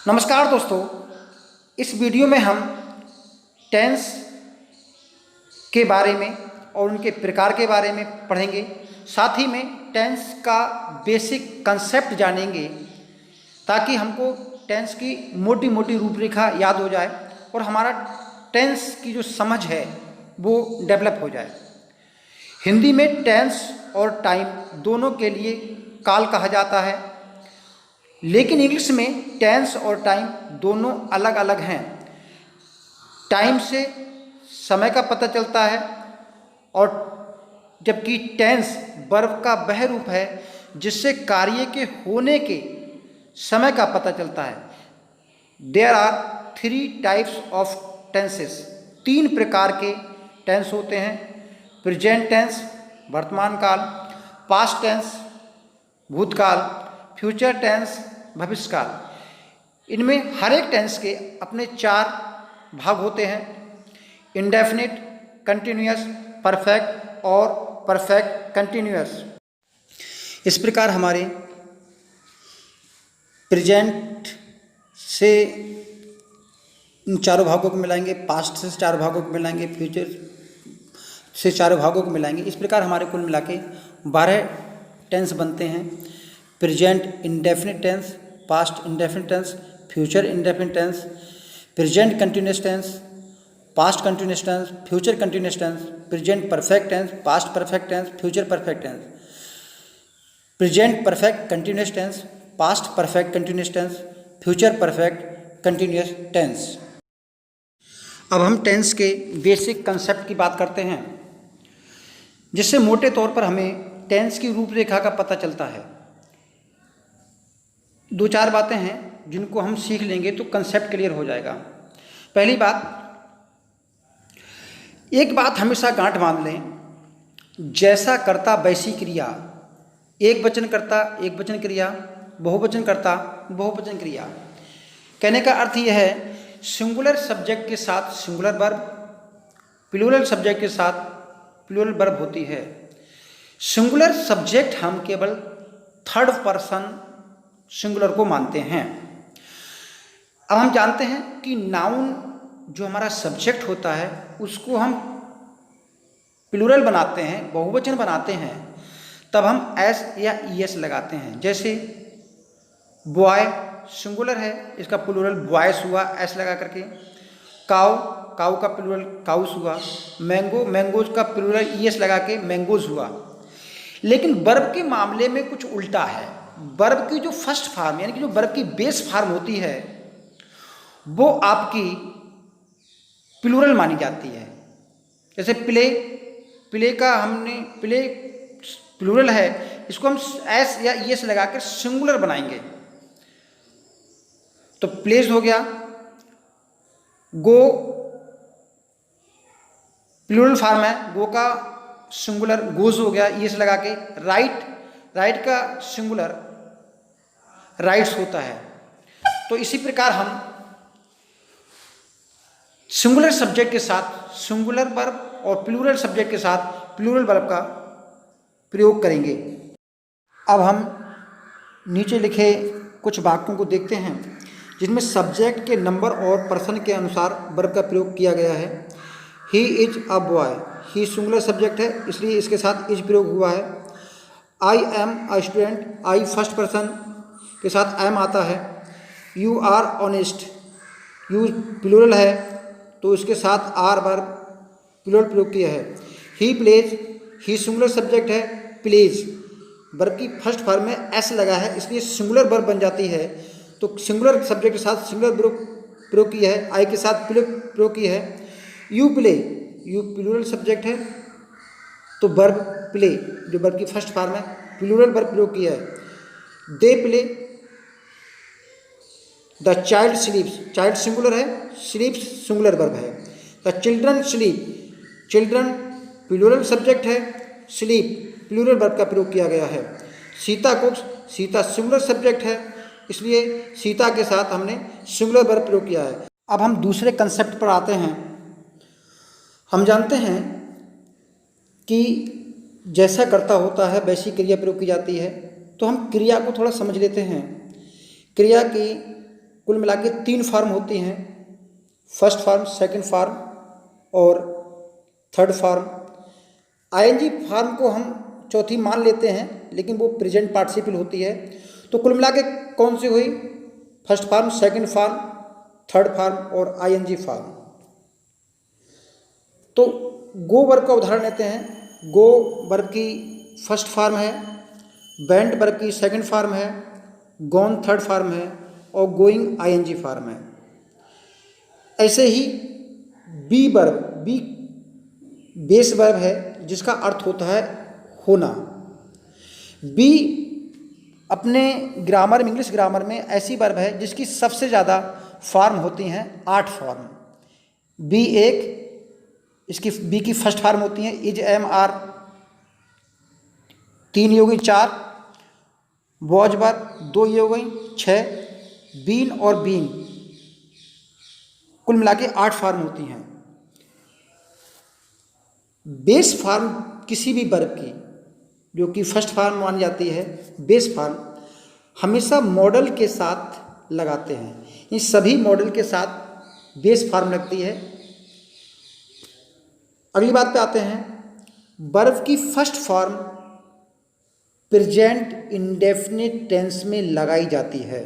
नमस्कार दोस्तों, इस वीडियो में हम टेंस के बारे में और उनके प्रकार के बारे में पढ़ेंगे। साथ ही में टेंस का बेसिक कंसेप्ट जानेंगे ताकि हमको टेंस की मोटी मोटी रूपरेखा याद हो जाए और हमारा टेंस की जो समझ है वो डेवलप हो जाए। हिंदी में टेंस और टाइम दोनों के लिए काल कहा जाता है, लेकिन इंग्लिश में टेंस और टाइम दोनों अलग अलग हैं। टाइम से समय का पता चलता है और जबकि टेंस वर्ब का वह रूप है जिससे कार्य के होने के समय का पता चलता है। There are 3 types of tenses. 3 प्रकार के टेंस होते हैं: प्रेजेंट टेंस वर्तमान काल, पास्ट टेंस भूतकाल, फ्यूचर टेंस भविष्य काल। इनमें हर एक टेंस के अपने 4 भाग होते हैं: इंडेफिनिट, कंटिन्यूअस, परफेक्ट और परफेक्ट कंटिन्यूअस। इस प्रकार हमारे प्रेजेंट से इन 4 भागों को मिलाएंगे, पास्ट से 4 भागों को मिलाएंगे, फ्यूचर से 4 भागों को मिलाएंगे। इस प्रकार हमारे कुल मिला के 12 टेंस बनते हैं: present indefinite tense, past indefinite tense, future indefinite tense, present continuous tense, past continuous tense, future continuous tense, present perfect tense, past perfect tense, future perfect tense, present perfect continuous tense, past perfect continuous tense, future perfect continuous tense. अब हम tense के basic concept की बात करते हैं, जिससे मोटे तौर पर हमें टेंस की रूपरेखा का पता चलता है। 2-4 बातें हैं जिनको हम सीख लेंगे तो कंसेप्ट क्लियर हो जाएगा। पहली बात, एक बात हमेशा गांठ बांध लें, जैसा कर्ता वैसी क्रिया। एक वचन कर्ता एक वचन क्रिया, बहुवचन कर्ता बहुवचन क्रिया। कहने का अर्थ यह है, सिंगुलर सब्जेक्ट के साथ सिंगुलर वर्ब, प्लूरल सब्जेक्ट के साथ प्लूरल वर्ब होती है। सिंगुलर सब्जेक्ट हम केवल थर्ड पर्सन सिंगुलर को मानते हैं। अब हम जानते हैं कि नाउन जो हमारा सब्जेक्ट होता है उसको हम प्लूरल बनाते हैं, बहुवचन बनाते हैं, तब हम एस या ईएस लगाते हैं। जैसे बॉय सिंगुलर है, इसका प्लूरल बॉयस हुआ एस लगा करके। काऊ, काऊ का प्लूरल काउस हुआ। मैंगो, मैंगोज का प्लूरल ईएस लगा के मैंगोज हुआ। लेकिन वर्ब के मामले में कुछ उल्टा है। वर्ब की जो फर्स्ट फॉर्म यानी कि जो वर्ब की बेस फॉर्म होती है वो आपकी प्लूरल मानी जाती है। जैसे प्ले, प्ले का हमने प्ले प्लूरल है, इसको हम एस या ईएस लगा कर सिंगुलर बनाएंगे तो प्लेज हो गया। गो प्लूरल फॉर्म है, गो का सिंगुलर गोज हो गया ईएस लगा के। राइट, राइट का सिंगुलर राइट्स होता है। तो इसी प्रकार हम सिंगुलर सब्जेक्ट के साथ सिंगुलर वर्ब और प्लूरल सब्जेक्ट के साथ प्लूरल वर्ब का प्रयोग करेंगे। अब हम नीचे लिखे कुछ वाक्यों को देखते हैं जिनमें सब्जेक्ट के नंबर और पर्सन के अनुसार वर्ब का प्रयोग किया गया है। He is a boy, he singular subject है इसलिए इसके साथ इज प्रयोग हुआ है। I am a student, I first person के साथ एम आता है। You are honest, you plural है तो इसके साथ आर वर्ब प्लूरल प्रयोग किया है। He plays, he singular subject है, प्लेज वर्ब की फर्स्ट फॉर्म में एस लगा है इसलिए सिंगुलर वर्ब बन जाती है। तो सिंगुलर सब्जेक्ट के साथ सिंगुलर प्रयोग किया है, आई के साथ प्रयोग किया है। You play, you plural subject है तो वर्ब प्ले जो वर्ब की फर्स्ट फॉर्म है प्लूरल वर्ब प्रयोग किया है। They play, the child sleeps, child singular है, स्लीप्स सिंगुलर वर्ब है। The children sleep, children plural subject है, स्लीप प्लूरल वर्ब का प्रयोग किया गया है। Sita cooks, Sita singular subject है इसलिए सीता के साथ हमने सिंगुलर वर्ब प्रयोग किया है। अब हम दूसरे कंसेप्ट पर आते हैं। हम जानते हैं कि जैसा कर्ता होता है वैसी क्रिया प्रयोग की जाती है, तो हम क्रिया को थोड़ा समझ लेते हैं। क्रिया की कुल मिला के 3 फॉर्म होती हैं, फर्स्ट फॉर्म, सेकंड फॉर्म और थर्ड फॉर्म। आईएनजी फॉर्म को हम चौथी मान लेते हैं, लेकिन वो प्रेजेंट पार्टिसिपल होती है। तो कुल मिला के कौन सी हुई? First form, second form, third form और आईएनजी फॉर्म। तो गो वर्ब का उदाहरण लेते हैं। गो वर्ब की फर्स्ट फॉर्म है, वेंट वर्ब की सेकंड फॉर्म है, गॉन थर्ड फॉर्म है और गोइंग आईएनजी फॉर्म है। ऐसे ही be verb, be base verb है जिसका अर्थ होता है होना। बी अपने ग्रामर में, इंग्लिश ग्रामर में ऐसी वर्ब है जिसकी सबसे ज़्यादा फॉर्म होती हैं, 8 फॉर्म। बी एक, इसकी बी की फर्स्ट फॉर्म होती है इज, एम, आर, 3 ये हो गई 4, वॉज वर्ब 2 ये हो गई 6, बीन और बीन, कुल मिला के 8 फॉर्म होती हैं। बेस फॉर्म किसी भी वर्ब की जो कि फर्स्ट फॉर्म मानी जाती है, बेस फॉर्म हमेशा मॉडल के साथ लगाते हैं। इन सभी मॉडल के साथ बेस फॉर्म लगती है। अगली बात पे आते हैं, वर्ब की first form present indefinite tense में लगाई जाती है।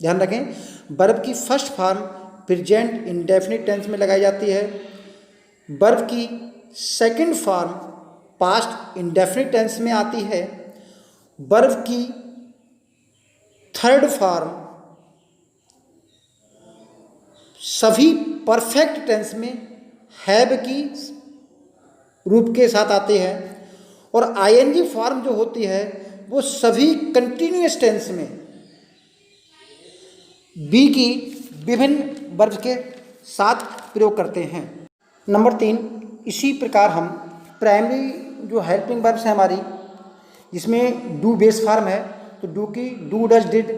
ध्यान रखें, वर्ब की first form present indefinite tense में लगाई जाती है। वर्ब की second form past indefinite tense में आती है। वर्ब की थर्ड फॉर्म सभी परफेक्ट टेंस में हैव की रूप के साथ आती है। और आईएनजी फॉर्म जो होती है वो सभी कंटिन्यूअस टेंस में बी की विभिन्न वर्ब के साथ प्रयोग करते हैं। नंबर 3, इसी प्रकार हम प्राइमरी जो हेल्पिंग वर्ब्स हैं हमारी, जिसमें डू बेस फॉर्म है, तो डू की डू, डज, डिड,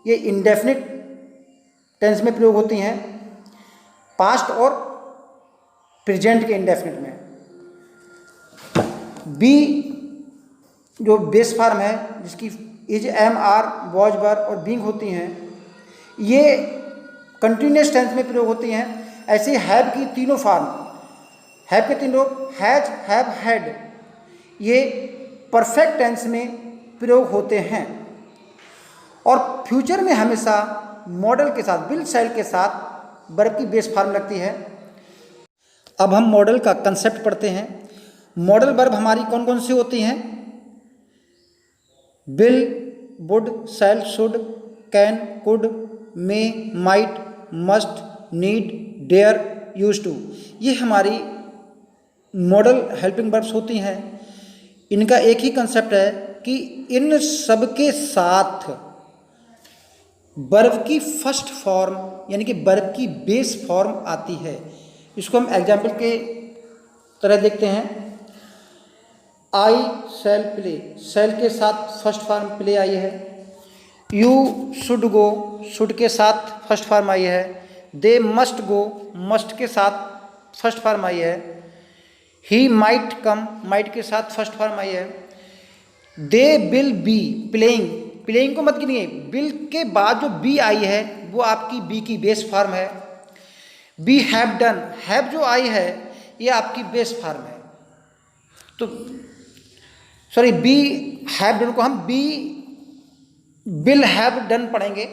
ये इंडेफिनिट टेंस में प्रयोग होती हैं, पास्ट और प्रेजेंट के इंडेफिनिट में। बी जो बेस फॉर्म है, जिसकी इज, एम, आर, वॉज, वर और बीइंग होती हैं, ये कंटिन्यूअस टेंस में प्रयोग होती हैं। ऐसे हैव की तीनों फॉर्म, हैव के 3 रूप, हैज, हैव, हैड, ये परफेक्ट टेंस में प्रयोग होते हैं। और फ्यूचर में हमेशा मॉडल के साथ, विल, शैल के साथ वर्ब की बेस फॉर्म लगती है। अब हम मॉडल का कंसेप्ट पढ़ते हैं। मॉडल वर्ब हमारी कौन कौन सी होती हैं? Will, would, shall, should, can, could, may, might, must, need, dare, use to, ये हमारी मॉडल हेल्पिंग वर्ब्स होती हैं। इनका एक ही कंसेप्ट है कि इन सब के साथ वर्ब की फर्स्ट फॉर्म यानी कि वर्ब की बेस फॉर्म आती है। इसको हम एग्जाम्पल के तरह देखते हैं। आई शैल प्ले, शैल के साथ फर्स्ट फॉर्म प्ले आई है। यू शुड गो, शुड के साथ फर्स्ट फॉर्म आई है। दे मस्ट गो, मस्ट के साथ फर्स्ट फॉर्म आई है। ही माइट कम, माइट के साथ फर्स्ट फॉर्म आई है। They will be playing, playing को मत गिनिए, विल के बाद जो बी आई है वो आपकी बी की बेस फॉर्म है। बी हैव डन, हैव जो आई है ये आपकी बेस फॉर्म है। तो सॉरी, बी हैव डन को हम बी विल हैव डन पढ़ेंगे।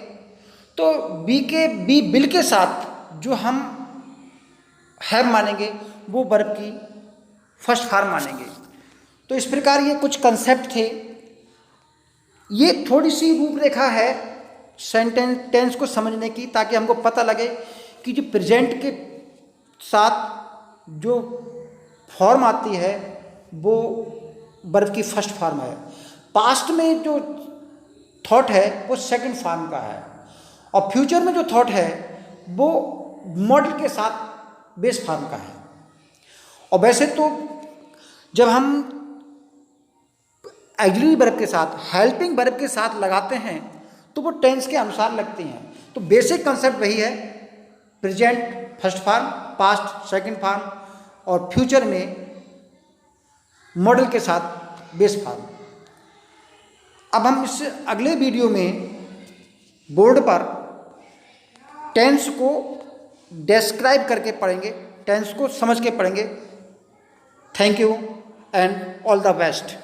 तो बी विल के साथ जो हम हैव मानेंगे वो वर्ब की फर्स्ट फॉर्म मानेंगे। तो इस प्रकार ये कुछ कंसेप्ट थे। ये थोड़ी सी रूपरेखा है सेंटेंस टेंस को समझने की, ताकि हमको पता लगे कि जो प्रेजेंट के साथ जो फॉर्म आती है वो वर्ब की फर्स्ट फॉर्म है। पास्ट में जो थॉट है वो सेकंड फॉर्म का है, और फ्यूचर में जो थॉट है वो मॉडल के साथ बेस फॉर्म का है। और वैसे तो जब हम ऑक्सिलरी वर्ब के साथ, हेल्पिंग वर्ब के साथ लगाते हैं तो वो टेंस के अनुसार लगती हैं। तो बेसिक कंसेप्ट वही है, present first form, past second form और फ्यूचर में मॉडल के साथ बेस फॉर्म। अब हम इस अगले वीडियो में बोर्ड पर टेंस को डिस्क्राइब करके पढ़ेंगे, टेंस को समझ के पढ़ेंगे। Thank you and all the best.